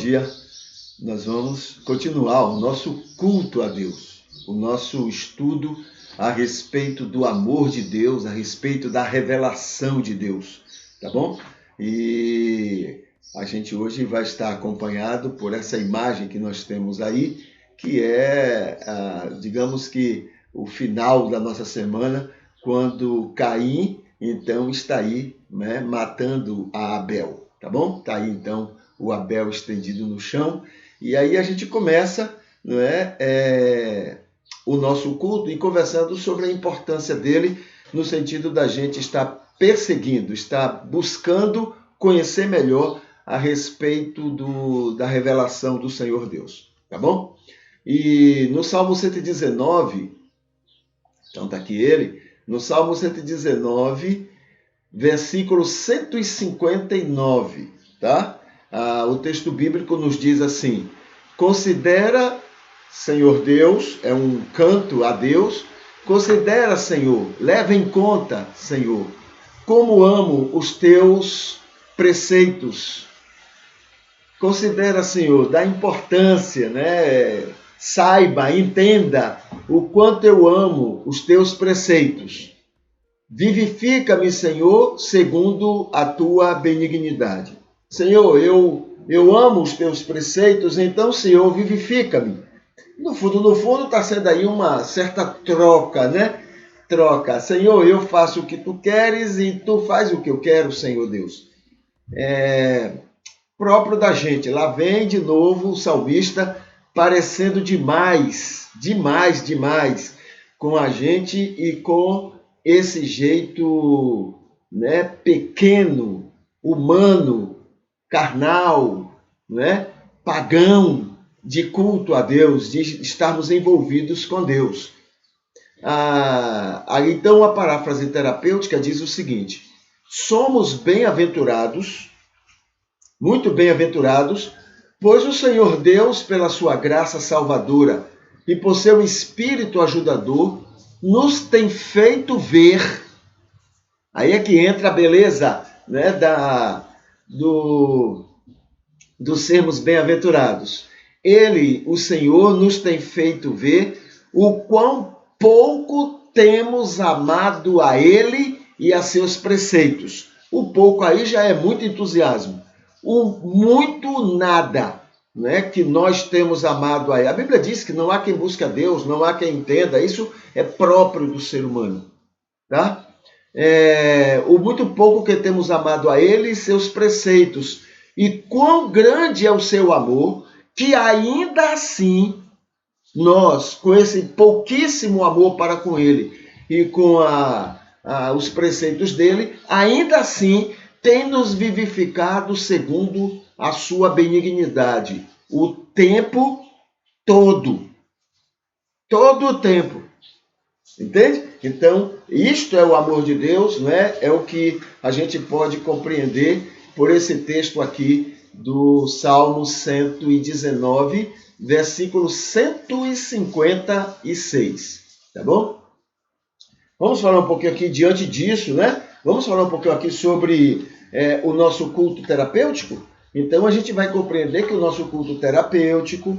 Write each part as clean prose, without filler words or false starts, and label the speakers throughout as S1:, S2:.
S1: dia nós vamos continuar o nosso culto a Deus, o nosso estudo a respeito do amor de Deus, a respeito da revelação de Deus, tá bom? E a gente hoje vai estar acompanhado por essa imagem que nós temos aí, que é, digamos que, o final da nossa semana, quando Caim, então, está aí, né, matando a Abel, tá bom? Está aí, então, o Abel estendido no chão. E aí a gente começa, não é, o nosso culto e conversando sobre a importância dele, no sentido da gente estar perseguindo, estar buscando conhecer melhor a respeito da revelação do Senhor Deus, tá bom? E no Salmo 119, então está aqui ele, no Salmo 119, versículo 159, tá? O texto bíblico nos diz assim: considera, Senhor Deus, é um canto a Deus, considera, Senhor, leva em conta, Senhor, como amo os teus preceitos. Considera, Senhor, dá importância, né? Saiba, entenda o quanto eu amo os teus preceitos. Vivifica-me, Senhor, segundo a tua benignidade. Senhor, eu amo os teus preceitos, então, Senhor, vivifica-me. No fundo, está sendo aí uma certa troca, né? Troca. Senhor, eu faço o que tu queres e tu faz o que eu quero, Senhor Deus. Próprio da gente. Lá vem de novo o salmista parecendo demais com a gente e com esse jeito, né, pequeno, humano, carnal, né, pagão, de culto a Deus, de estarmos envolvidos com Deus. Então, a paráfrase terapêutica diz o seguinte: somos bem-aventurados, muito bem-aventurados, pois o Senhor Deus, pela sua graça salvadora e por seu Espírito ajudador, nos tem feito ver. Aí é que entra a beleza, né, do sermos bem-aventurados. Ele, o Senhor, nos tem feito ver o quão pouco temos amado a Ele e a seus preceitos. O pouco aí já é muito entusiasmo. O muito nada, né, que nós temos amado a Ele. A Bíblia diz que não há quem busque a Deus, não há quem entenda. Isso é próprio do ser humano, tá? O muito pouco que temos amado a Ele e seus preceitos. E quão grande é o seu amor, que ainda assim nós, com esse pouquíssimo amor para com Ele e com os preceitos dele, ainda assim tem nos vivificado segundo a sua benignidade, o tempo todo. Todo o tempo. Entende? Então, isto é o amor de Deus, né? É o que a gente pode compreender por esse texto aqui do Salmo 119, versículo 156, tá bom? Vamos falar um pouquinho aqui diante disso, né? Vamos falar um pouquinho aqui sobre o nosso culto terapêutico? Então, a gente vai compreender que o nosso culto terapêutico,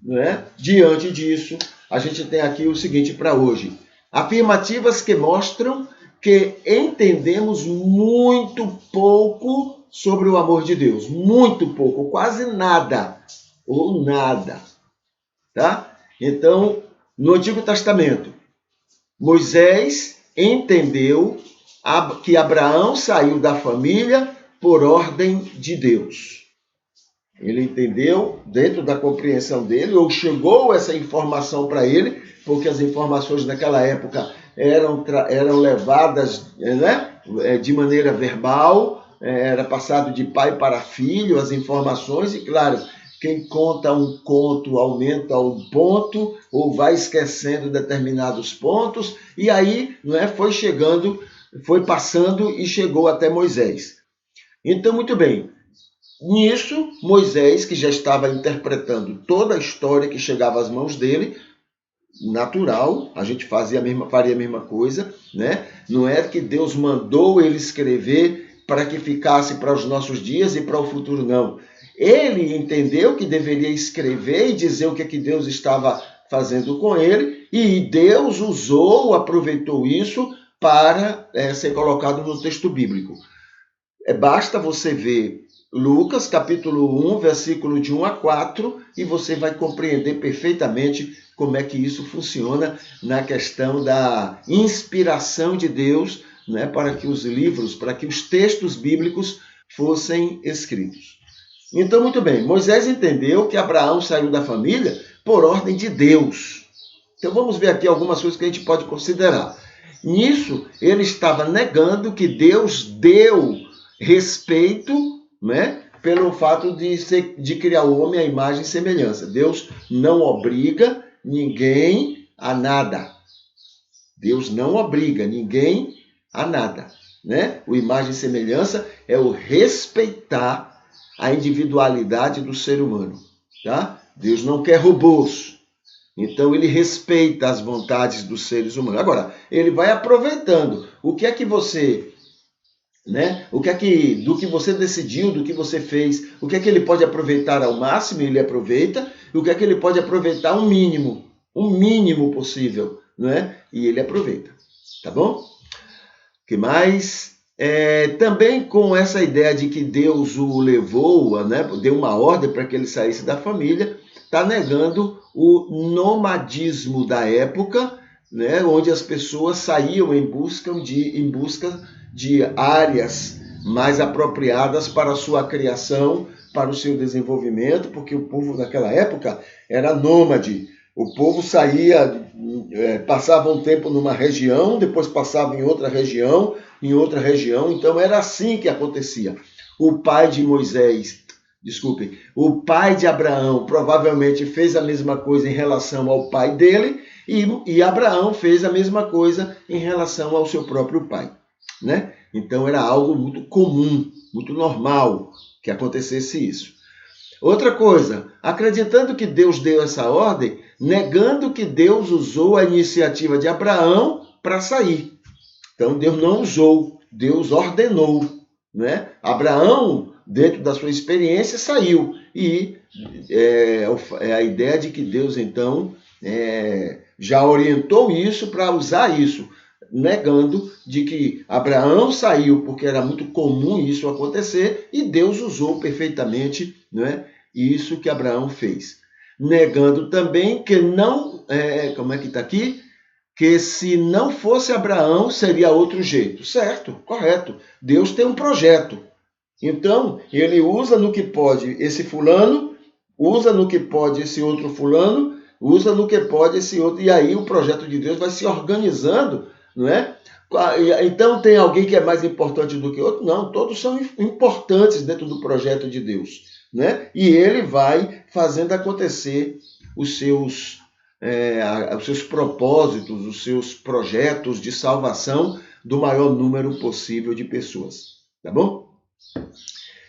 S1: né? Diante disso, a gente tem aqui o seguinte para hoje: afirmativas que mostram que entendemos muito pouco sobre o amor de Deus. Muito pouco, quase nada. Ou nada. Tá? Então, no Antigo Testamento, Moisés entendeu que Abraão saiu da família por ordem de Deus. Ele entendeu, dentro da compreensão dele, ou chegou essa informação para ele, porque as informações naquela época eram levadas, né, de maneira verbal, era passado de pai para filho as informações, e claro, quem conta um conto aumenta um ponto, ou vai esquecendo determinados pontos, e aí, não é, foi passando e chegou até Moisés. Então, muito bem. Nisso, Moisés, que já estava interpretando toda a história que chegava às mãos dele, natural, a gente faria a mesma coisa, né? Não é que Deus mandou ele escrever para que ficasse para os nossos dias e para o futuro, não. ele entendeu que deveria escrever e dizer o que Deus estava fazendo com ele, e Deus usou, aproveitou isso para ser colocado no texto bíblico. Basta você ver Lucas, capítulo 1, versículo de 1 a 4, e você vai compreender perfeitamente como é que isso funciona na questão da inspiração de Deus, né, para que os livros, para que os textos bíblicos fossem escritos. Então, muito bem, Moisés entendeu que Abraão saiu da família por ordem de Deus. Então, vamos ver aqui algumas coisas que a gente pode considerar. Nisso, ele estava negando que Deus deu respeito, né, pelo fato de criar o homem à imagem e semelhança. Deus não obriga ninguém a nada. Deus não obriga ninguém a nada, né? O imagem e semelhança é o respeitar a individualidade do ser humano, tá? Deus não quer robôs. Então, ele respeita as vontades dos seres humanos. Agora, ele vai aproveitando. O que é que você, né? Do que você decidiu, do que você fez, o que é que ele pode aproveitar ao máximo, ele aproveita. E o que é que ele pode aproveitar o mínimo possível, né? E ele aproveita, tá bom? O que mais? Também com essa ideia de que Deus o levou, né? Deu uma ordem para que ele saísse da família, está negando o nomadismo da época, né, onde as pessoas saíam em busca de áreas mais apropriadas para a sua criação, para o seu desenvolvimento, porque o povo naquela época era nômade. O povo saía, passava um tempo numa região, depois passava em outra região, então era assim que acontecia. O pai de Abraão provavelmente fez a mesma coisa em relação ao pai dele, e Abraão fez a mesma coisa em relação ao seu próprio pai, né? Então era algo muito comum, muito normal que acontecesse isso. Outra coisa, acreditando que Deus deu essa ordem, negando que Deus usou a iniciativa de Abraão para sair. Então Deus não usou, Deus ordenou, né? Abraão, dentro da sua experiência, saiu. E a ideia de que Deus, então, já orientou isso para usar isso, negando de que Abraão saiu porque era muito comum isso acontecer e Deus usou perfeitamente, né, isso que Abraão fez. Negando também que não, como é que está aqui? Que se não fosse Abraão, seria outro jeito. Certo, correto. Deus tem um projeto. Então, ele usa no que pode esse fulano, usa no que pode esse outro fulano, usa no que pode esse outro. E aí o projeto de Deus vai se organizando, não é? Então, tem alguém que é mais importante do que outro? Não, todos são importantes dentro do projeto de Deus, né? E ele vai fazendo acontecer os seus propósitos, os seus projetos de salvação do maior número possível de pessoas, tá bom?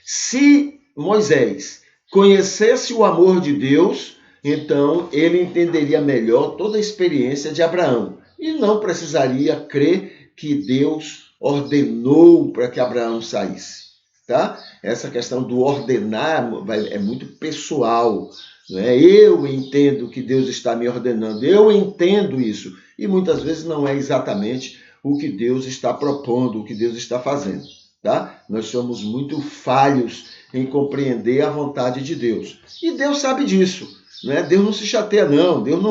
S1: Se Moisés conhecesse o amor de Deus, então ele entenderia melhor toda a experiência de Abraão e não precisaria crer que Deus ordenou para que Abraão saísse, tá? Essa questão do ordenar é muito pessoal, né? Eu entendo que Deus está me ordenando, eu entendo isso, e muitas vezes não é exatamente o que Deus está propondo, o que Deus está fazendo, tá? Nós somos muito falhos em compreender a vontade de Deus, e Deus sabe disso, né? Deus não se chateia, não, Deus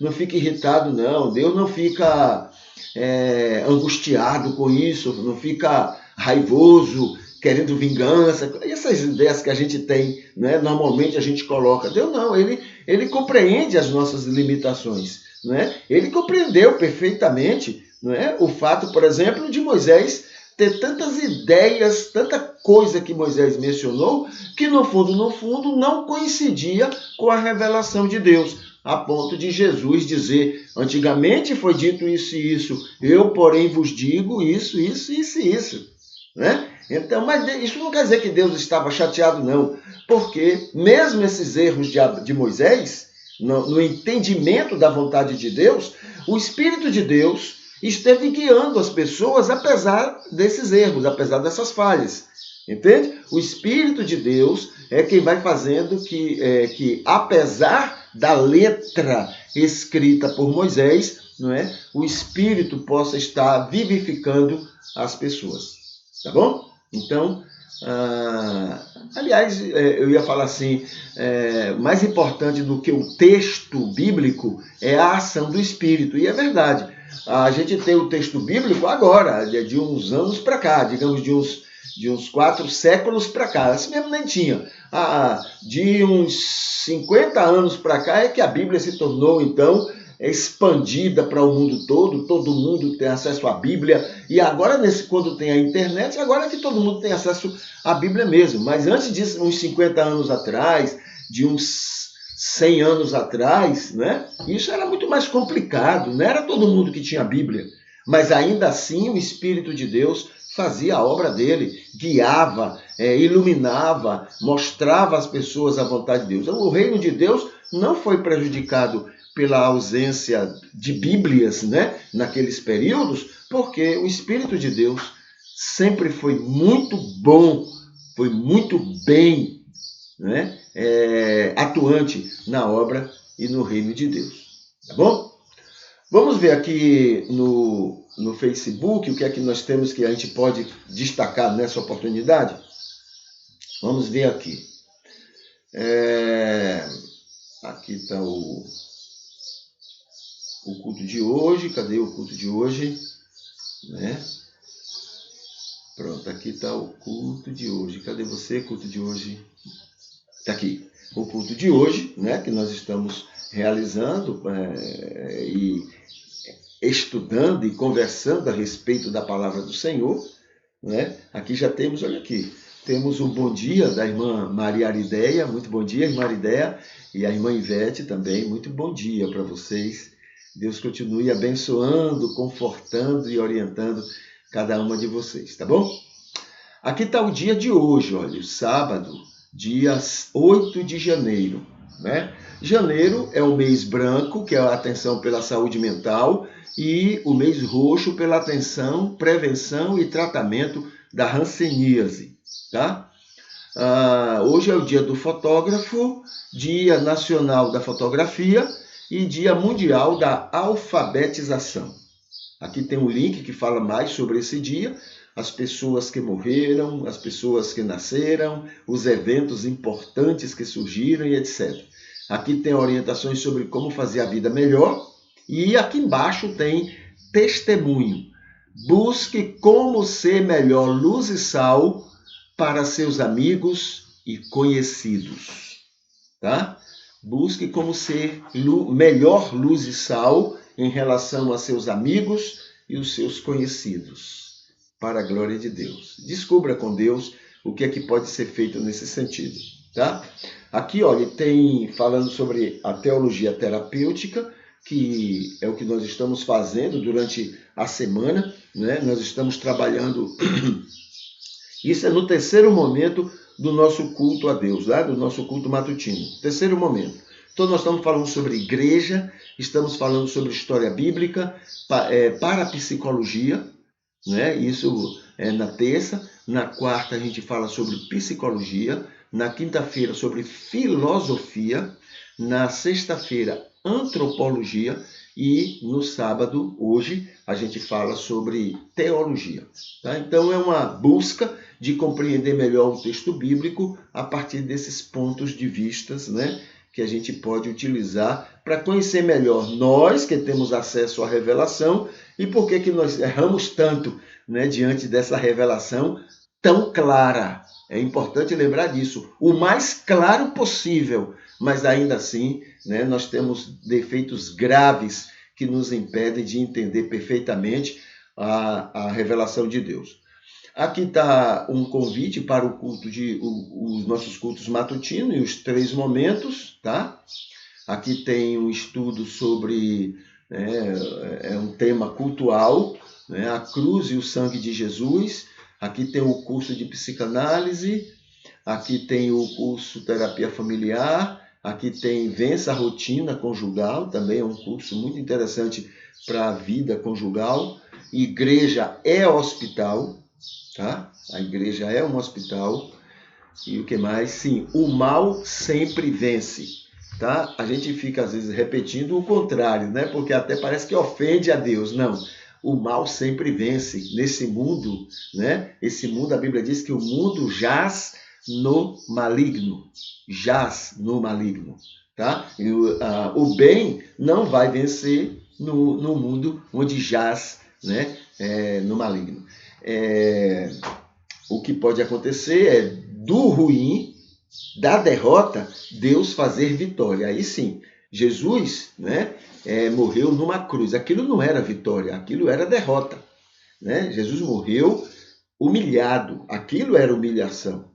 S1: não fica irritado, não, Deus não fica angustiado com isso, não fica raivoso, querendo vingança, essas ideias que a gente tem, né? Normalmente a gente coloca. Deus não, ele compreende as nossas limitações, né? Ele compreendeu perfeitamente, né, o fato, por exemplo, de Moisés ter tantas ideias, tanta coisa que Moisés mencionou, que no fundo não coincidia com a revelação de Deus, a ponto de Jesus dizer, antigamente foi dito isso e isso, eu, porém, vos digo isso, né? Então, mas isso não quer dizer que Deus estava chateado, não, porque mesmo esses erros de Moisés, no entendimento da vontade de Deus, o Espírito de Deus esteve guiando as pessoas apesar desses erros, apesar dessas falhas, entende? O Espírito de Deus é quem vai fazendo que apesar da letra escrita por Moisés, não é, o Espírito possa estar vivificando as pessoas. Tá bom? Então, aliás, eu ia falar assim, mais importante do que o texto bíblico é a ação do Espírito. E é verdade. A gente tem o texto bíblico agora, de uns anos para cá, digamos de uns 4 séculos para cá. Assim mesmo nem tinha. De uns 50 anos para cá é que a Bíblia se tornou, então, expandida para o mundo todo mundo tem acesso à Bíblia, e agora, quando tem a internet, agora é que todo mundo tem acesso à Bíblia mesmo. Mas antes disso, uns 50 anos atrás, de uns 100 anos atrás, né? Isso era muito mais complicado, não era todo mundo que tinha a Bíblia, mas ainda assim o Espírito de Deus fazia a obra dele, guiava, iluminava, mostrava às pessoas a vontade de Deus. O reino de Deus não foi prejudicado pela ausência de Bíblias, né, naqueles períodos, porque o Espírito de Deus sempre foi muito bom, foi muito bem, né, atuante na obra e no reino de Deus. Tá bom? Vamos ver aqui no Facebook o que é que nós temos que a gente pode destacar nessa oportunidade. Vamos ver aqui. Aqui está o culto de hoje. Cadê o culto de hoje? Né? Pronto, aqui está o culto de hoje. Cadê você, culto de hoje? Está aqui. O culto de hoje, né, que nós estamos realizando e estudando e conversando a respeito da palavra do Senhor. Né? Aqui já temos, olha aqui, temos o bom dia da irmã Maria Arideia. Muito bom dia, irmã Arideia. E a irmã Ivete também. Muito bom dia para vocês. Deus continue abençoando, confortando e orientando cada uma de vocês, tá bom? Aqui está o dia de hoje, olha, o sábado, dia 8 de janeiro, né? Janeiro é o mês branco, que é a atenção pela saúde mental, e o mês roxo pela atenção, prevenção e tratamento da hanseníase, tá? Hoje é o dia do fotógrafo, dia nacional da fotografia e dia mundial da alfabetização. Aqui tem um link que fala mais sobre esse dia, as pessoas que morreram, as pessoas que nasceram, os eventos importantes que surgiram e etc. Aqui tem orientações sobre como fazer a vida melhor e aqui embaixo tem testemunho. Busque como ser melhor luz e sal para seus amigos e conhecidos, tá? Busque como ser melhor luz e sal em relação a seus amigos e os seus conhecidos, para a glória de Deus. Descubra com Deus o que é que pode ser feito nesse sentido, tá? Aqui, olha, tem falando sobre a teologia terapêutica, que é o que nós estamos fazendo durante a semana, né? Nós estamos trabalhando, isso é no terceiro momento do nosso culto a Deus, né? Do nosso culto matutino. Terceiro momento. Então, nós estamos falando sobre igreja, estamos falando sobre história bíblica, parapsicologia, né? Isso é na terça. Na quarta, a gente fala sobre psicologia. Na quinta-feira, sobre filosofia. Na sexta-feira, antropologia. E no sábado, hoje, a gente fala sobre teologia. Tá? Então, é uma busca de compreender melhor o texto bíblico a partir desses pontos de vista, né, que a gente pode utilizar para conhecer melhor nós, que temos acesso à revelação, e por que nós erramos tanto, né, diante dessa revelação tão clara. É importante lembrar disso, o mais claro possível, mas ainda assim, né, nós temos defeitos graves que nos impedem de entender perfeitamente a revelação de Deus. Aqui está um convite para o culto os nossos cultos matutinos e os 3 momentos, tá? Aqui tem um estudo sobre um tema cultual, né? A cruz e o sangue de Jesus. Aqui tem o curso de psicanálise. Aqui tem o curso terapia familiar. Aqui tem Vença a Rotina Conjugal, também é um curso muito interessante para a vida conjugal. Igreja é hospital. Tá? A igreja é um hospital. E o que mais? Sim, o mal sempre vence. Tá? A gente fica, às vezes, repetindo o contrário, né? Porque até parece que ofende a Deus. Não. O mal sempre vence. Nesse mundo, né? Esse mundo, a Bíblia diz que o mundo jaz no maligno. Jaz no maligno. Tá? E o bem não vai vencer no mundo onde jaz, né? No maligno. O que pode acontecer é do ruim, da derrota, Deus fazer vitória. Aí sim, Jesus, né, morreu numa cruz. Aquilo não era vitória, aquilo era derrota. Né? Jesus morreu humilhado, aquilo era humilhação.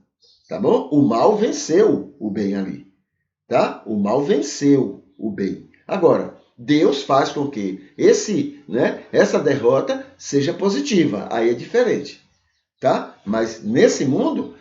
S1: Tá bom? O mal venceu o bem ali. Tá? O mal venceu o bem. Agora, Deus faz com que essa derrota seja positiva. Aí é diferente. Tá? Mas nesse mundo,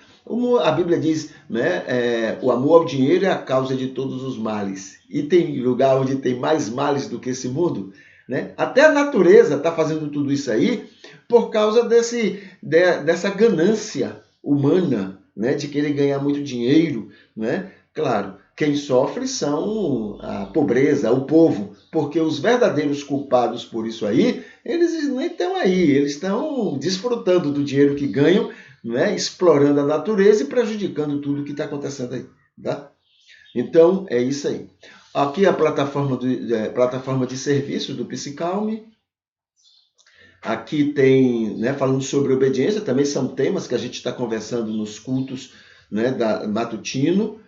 S1: a Bíblia diz, né, o amor ao dinheiro é a causa de todos os males. E tem lugar onde tem mais males do que esse mundo? Né? Até a natureza está fazendo tudo isso aí por causa dessa ganância humana, né, de querer ganhar muito dinheiro. Né? Claro, quem sofre são a pobreza, o povo, porque os verdadeiros culpados por isso aí, eles nem estão aí, eles estão desfrutando do dinheiro que ganham, né, explorando a natureza e prejudicando tudo que está acontecendo aí. Tá? Então, é isso aí. Aqui a plataforma de serviço do Psicalme. Aqui tem, né, falando sobre obediência, também são temas que a gente está conversando nos cultos, né, matutino.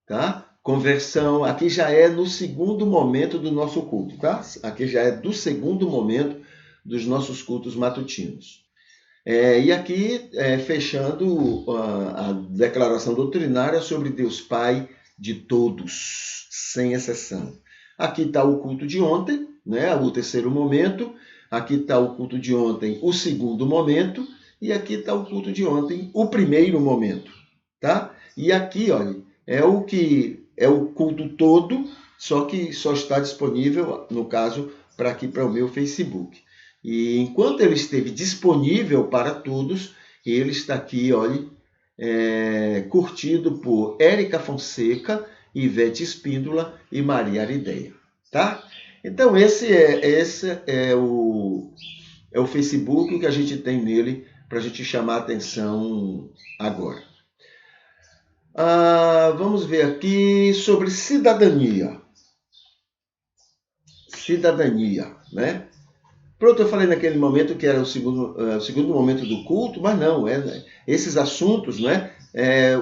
S1: Tá? Conversão, aqui já é no segundo momento do nosso culto. Tá? Aqui já é do segundo momento dos nossos cultos matutinos. E aqui, fechando a declaração doutrinária sobre Deus Pai de todos, sem exceção. Aqui está o culto de ontem, né, o terceiro momento. Aqui está o culto de ontem, o segundo momento. E aqui está o culto de ontem, o primeiro momento. Tá? E aqui, olha, é o culto todo, só que só está disponível, no caso, para o meu Facebook. E enquanto ele esteve disponível para todos, ele está aqui, olha, curtido por Érica Fonseca, Ivete Espíndola e Maria Arideia. Tá? Então, esse é o Facebook que a gente tem nele para a gente chamar a atenção agora. Vamos ver aqui sobre cidadania. Cidadania, né? Pronto, eu falei naquele momento que era o segundo momento do culto, mas não, esses assuntos, né?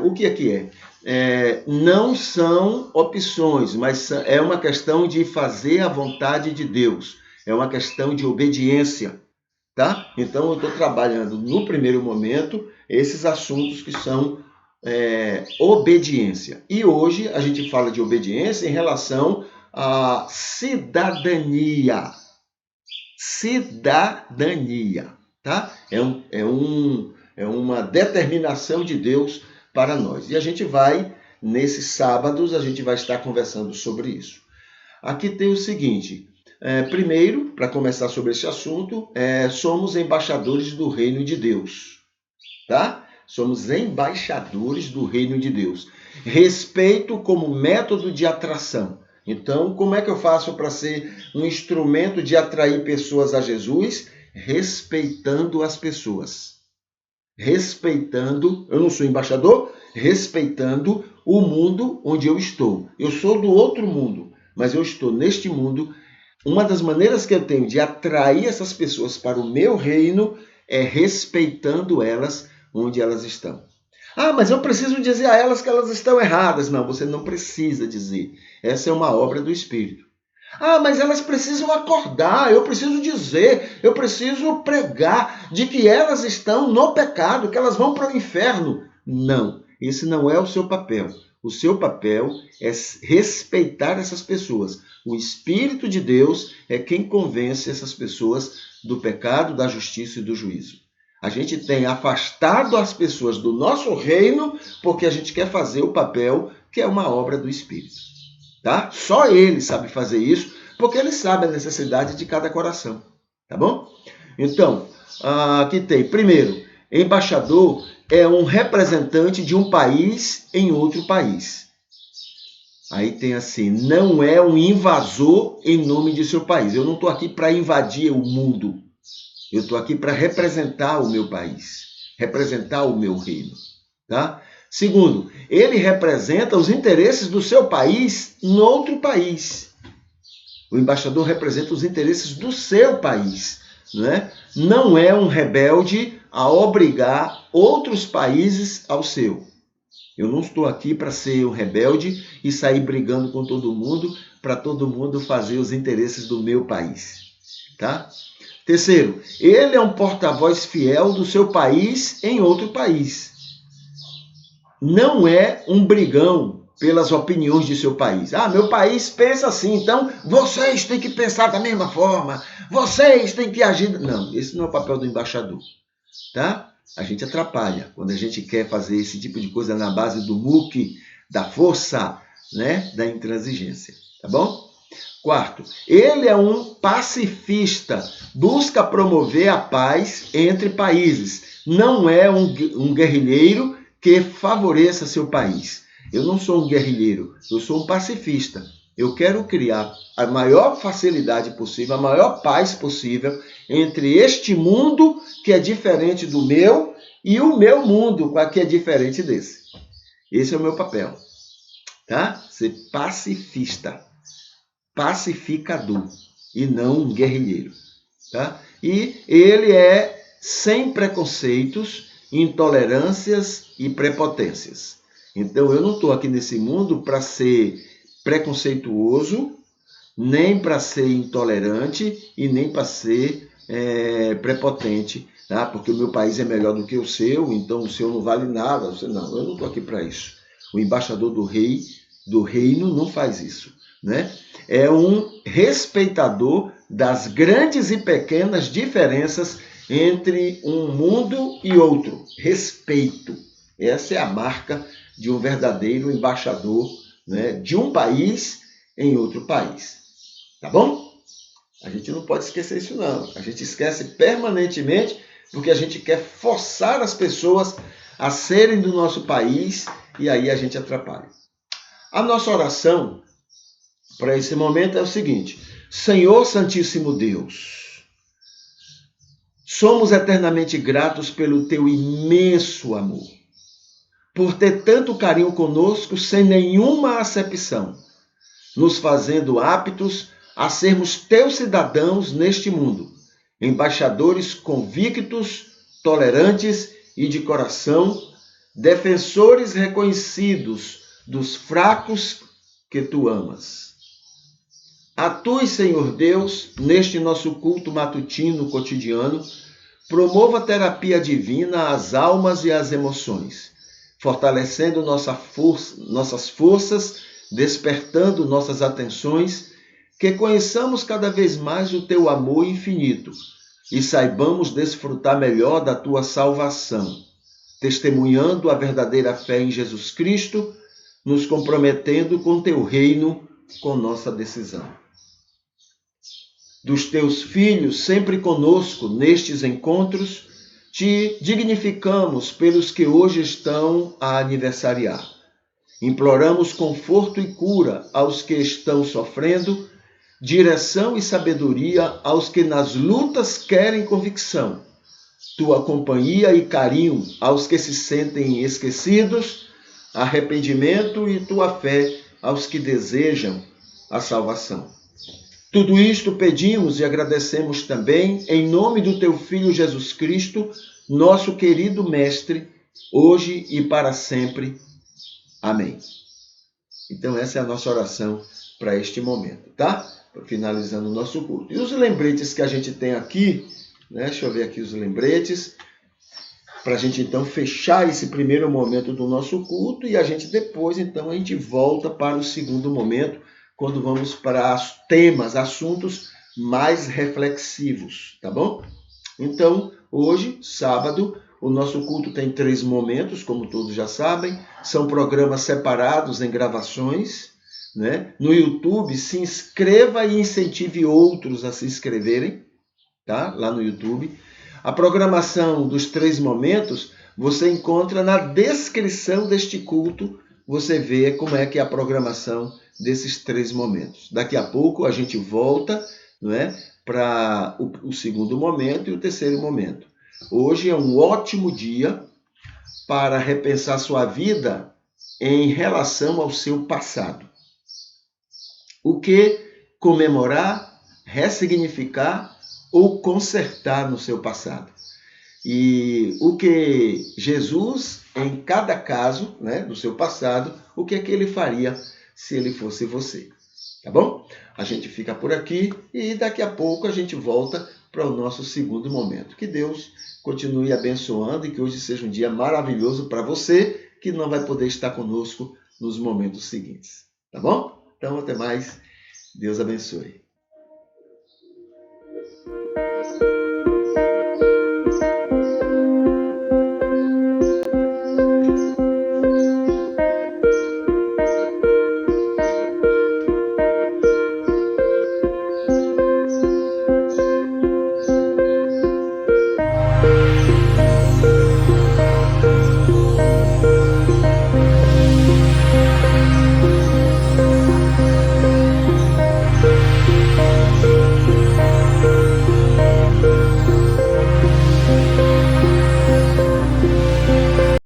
S1: O que aqui é? Não são opções, mas é uma questão de fazer a vontade de Deus, é uma questão de obediência, tá? Então, eu estou trabalhando no primeiro momento esses assuntos que são obediência. E hoje a gente fala de obediência em relação à cidadania. Cidadania, tá? É uma determinação de Deus para nós. E a gente vai, nesses sábados, a gente vai estar conversando sobre isso. Aqui tem o seguinte, primeiro, para começar sobre esse assunto, somos embaixadores do reino de Deus, tá? Somos embaixadores do reino de Deus. Respeito como método de atração. Então, como é que eu faço para ser um instrumento de atrair pessoas a Jesus? Respeitando as pessoas. Respeitando, eu não sou embaixador, respeitando o mundo onde eu estou. Eu sou do outro mundo, mas eu estou neste mundo. Uma das maneiras que eu tenho de atrair essas pessoas para o meu reino é respeitando elas onde elas estão. Mas eu preciso dizer a elas que elas estão erradas. Não, você não precisa dizer. Essa é uma obra do Espírito. Mas elas precisam acordar, eu preciso dizer, eu preciso pregar de que elas estão no pecado, que elas vão para o inferno. Não, esse não é o seu papel. O seu papel é respeitar essas pessoas. O Espírito de Deus é quem convence essas pessoas do pecado, da justiça e do juízo. A gente tem afastado as pessoas do nosso reino porque a gente quer fazer o papel que é uma obra do Espírito. Tá? Só ele sabe fazer isso porque ele sabe a necessidade de cada coração. Tá bom? Então, aqui tem, primeiro, Embaixador é um representante de um país em outro país. Aí tem assim, não é um invasor em nome de seu país. Eu não estou aqui para invadir o mundo. Eu estou aqui para representar o meu país, representar o meu reino. Tá? Segundo, ele representa os interesses do seu país em outro país. O embaixador representa os interesses do seu país. Né? Não é um rebelde a obrigar outros países ao seu. Eu não estou aqui para ser um rebelde e sair brigando com todo mundo, para todo mundo fazer os interesses do meu país. Tá? Terceiro, ele é um porta-voz fiel do seu país em outro país. Não é um brigão pelas opiniões de seu país. Ah, meu país pensa assim, então vocês têm que pensar da mesma forma, vocês têm que agir... Não, esse não é o papel do embaixador. Tá? A gente atrapalha quando a gente quer fazer esse tipo de coisa na base do muque, da força, né? Da intransigência. Tá bom? Quarto, ele é um pacifista, busca promover a paz entre países. Não é um guerrilheiro que favoreça seu país. Eu não sou um guerrilheiro, eu sou um pacifista. Eu quero criar a maior facilidade possível, a maior paz possível entre este mundo que é diferente do meu e o meu mundo que é diferente desse. Esse é o meu papel, tá? Ser pacifista, pacificador e não um guerrilheiro, tá? E ele é sem preconceitos, intolerâncias e prepotências. Então eu não estou aqui nesse mundo para ser preconceituoso, nem para ser intolerante e nem para ser prepotente, tá? Porque o meu país é melhor do que o seu, então o seu não vale nada. Não, eu não estou aqui para isso. O embaixador do rei, do reino, não faz isso, né? É um respeitador das grandes e pequenas diferenças entre um mundo e outro. Respeito. Essa é a marca de um verdadeiro embaixador, né, de um país em outro país. Tá bom? A gente não pode esquecer isso, não. A gente esquece permanentemente porque a gente quer forçar as pessoas a serem do nosso país e aí a gente atrapalha. A nossa oração para esse momento é o seguinte: Senhor Santíssimo Deus, somos eternamente gratos pelo teu imenso amor, por ter tanto carinho conosco sem nenhuma acepção, nos fazendo aptos a sermos teus cidadãos neste mundo, embaixadores convictos, tolerantes e de coração, defensores reconhecidos dos fracos que tu amas. Atue, Senhor Deus, neste nosso culto matutino cotidiano, promova a terapia divina às almas e às emoções, fortalecendo nossas forças, despertando nossas atenções, que conheçamos cada vez mais o teu amor infinito e saibamos desfrutar melhor da tua salvação, testemunhando a verdadeira fé em Jesus Cristo, nos comprometendo com teu reino, com nossa decisão. Dos teus filhos sempre conosco nestes encontros, te dignificamos pelos que hoje estão a aniversariar. Imploramos conforto e cura aos que estão sofrendo, direção e sabedoria aos que nas lutas querem convicção, tua companhia e carinho aos que se sentem esquecidos, arrependimento e tua fé aos que desejam a salvação. Tudo isto pedimos e agradecemos também em nome do teu Filho Jesus Cristo, nosso querido Mestre, hoje e para sempre. Amém. Então essa é a nossa oração para este momento, tá? Finalizando o nosso culto. E os lembretes que a gente tem aqui, né? Deixa eu ver aqui os lembretes, para a gente então fechar esse primeiro momento do nosso culto e a gente depois, então, a gente volta para o segundo momento, quando vamos para temas, assuntos mais reflexivos, tá bom? Então, hoje, sábado, o nosso culto tem 3 momentos, como todos já sabem, são programas separados em gravações, né? No YouTube, se inscreva e incentive outros a se inscreverem, tá? Lá no YouTube. A programação dos 3 momentos você encontra na descrição deste culto. Você vê como é que é a programação desses 3 momentos. Daqui a pouco a gente volta, não é, para o segundo momento e o terceiro momento. Hoje é um ótimo dia para repensar sua vida em relação ao seu passado. O que comemorar, ressignificar ou consertar no seu passado. E o que Jesus, em cada caso, né, do seu passado, o que é que ele faria se ele fosse você. Tá bom? A gente fica por aqui e daqui a pouco a gente volta para o nosso segundo momento. Que Deus continue abençoando e que hoje seja um dia maravilhoso para você que não vai poder estar conosco nos momentos seguintes. Tá bom? Então, até mais. Deus abençoe.